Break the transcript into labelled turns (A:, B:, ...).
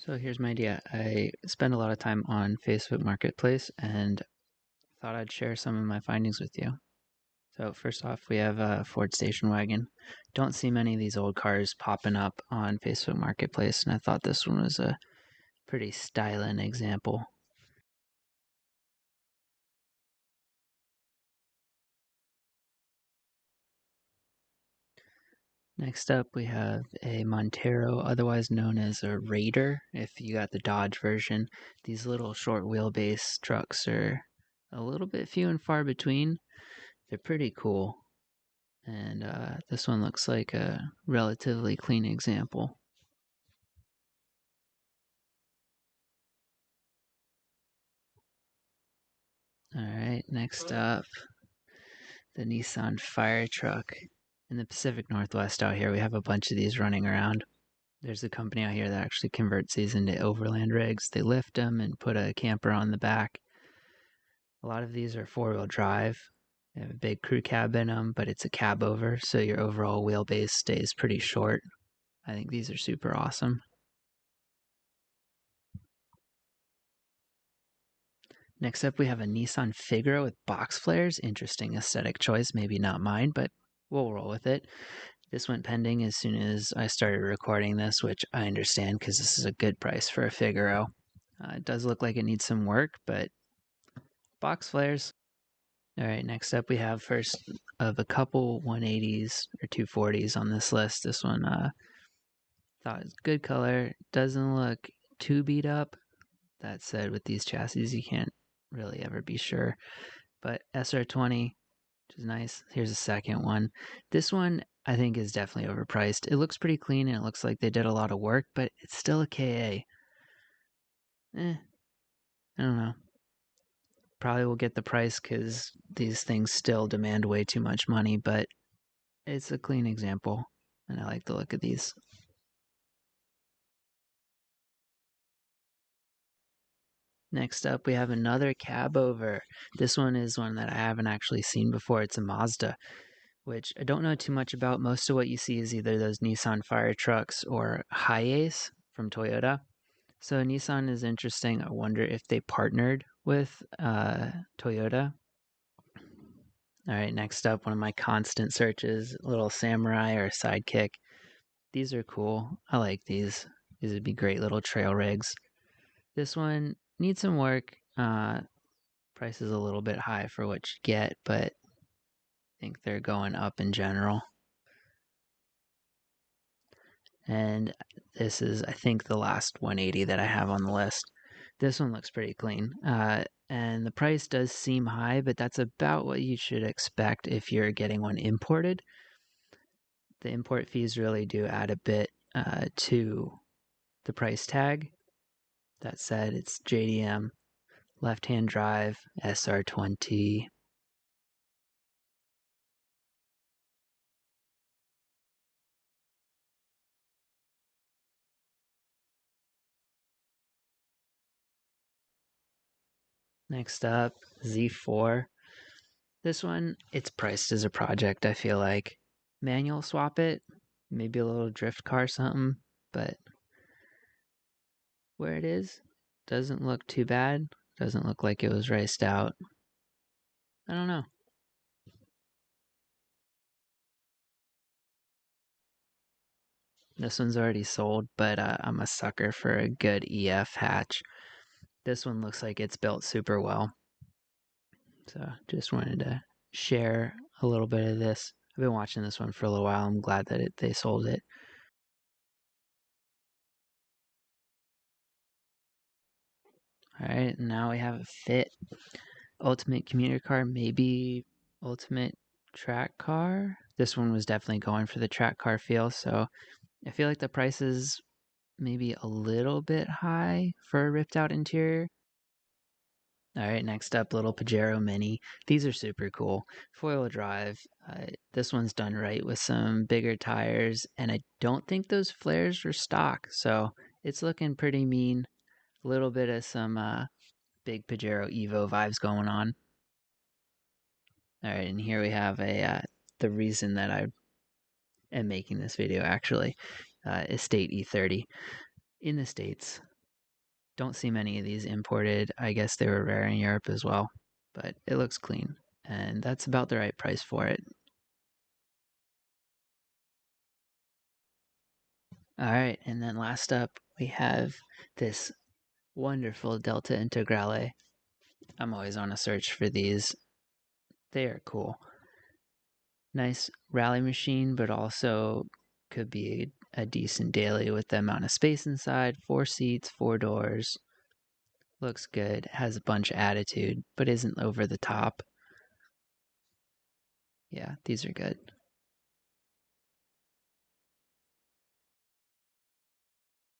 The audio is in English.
A: So here's my idea. I spend a lot of time on Facebook Marketplace and thought I'd share some of my findings with you. So first off, we have a Ford station wagon. Don't see many of these old cars popping up on Facebook Marketplace, and I thought this one was a pretty styling example. Next up, we have a Montero, otherwise known as a Raider, if you got the Dodge version. These little short wheelbase trucks are a little bit few and far between. They're pretty cool. And this one looks like a relatively clean example. Alright, next up, the Nissan firetruck. In the Pacific Northwest out here, we have a bunch of these running around. There's a company out here that actually converts these into overland rigs. They lift them and put a camper on the back. A lot of these are four-wheel drive. They have a big crew cab in them, but it's a cab over, so your overall wheelbase stays pretty short. I think these are super awesome. Next up, we have a Nissan Figaro with box flares. Interesting aesthetic choice, maybe not mine, but we'll roll with it. This went pending as soon as I started recording this, which I understand because this is a good price for a Figaro. It does look like it needs some work, but box flares. All right, next up we have first of a couple 180s or 240s on this list. This one thought was good color. Doesn't look too beat up. That said, with these chassis, you can't really ever be sure. But SR20, which is nice. Here's a second one. This one I think is definitely overpriced. It looks pretty clean and it looks like they did a lot of work, but it's still a KA. I don't know. Probably will get the price because these things still demand way too much money, but it's a clean example, and I like the look of these. Next up, we have another cab over. This one is one that I haven't actually seen before. It's a Mazda, which I don't know too much about. Most of what you see is either those Nissan fire trucks or Hiace from Toyota. So Nissan is interesting. I wonder if they partnered with Toyota. All right, next up, one of my constant searches, a little Samurai or Sidekick. These are cool. I like these. These would be great little trail rigs. This one needs some work. Price is a little bit high for what you get, but I think they're going up in general. And this is, I think, the last 180 that I have on the list. This one looks pretty clean. And the price does seem high, but that's about what you should expect if you're getting one imported. The import fees really do add a bit to the price tag. That said, it's JDM, left-hand drive, SR20. Next up, Z4. This one, it's priced as a project, I feel like. Manual swap it, maybe a little drift car something, but where it is, doesn't look too bad. Doesn't look like it was raced out. I don't know. This one's already sold, but I'm a sucker for a good EF hatch. This one looks like it's built super well. So just wanted to share a little bit of this. I've been watching this one for a little while. I'm glad that they sold it. All right, now we have a Fit Ultimate Commuter Car, maybe Ultimate Track Car. This one was definitely going for the track car feel, so I feel like the price is maybe a little bit high for a ripped out interior. All right, next up, little Pajero Mini. These are super cool. Four-wheel drive. This one's done right with some bigger tires, and I don't think those flares are stock, so it's looking pretty mean. A little bit of some big Pajero Evo vibes going on. All right, and here we have the reason that I am making this video actually, Estate E30. In the States, Don't see many of these imported. I guess they were rare in Europe as well, but it looks clean, and that's about the right price for it. All right, and then last up, we have this wonderful Delta Integrale. I'm always on a search for these. They are cool. Nice rally machine, but also could be a decent daily with the amount of space inside. 4 seats, 4 doors. Looks good. Has a bunch of attitude, but isn't over the top. Yeah, these are good.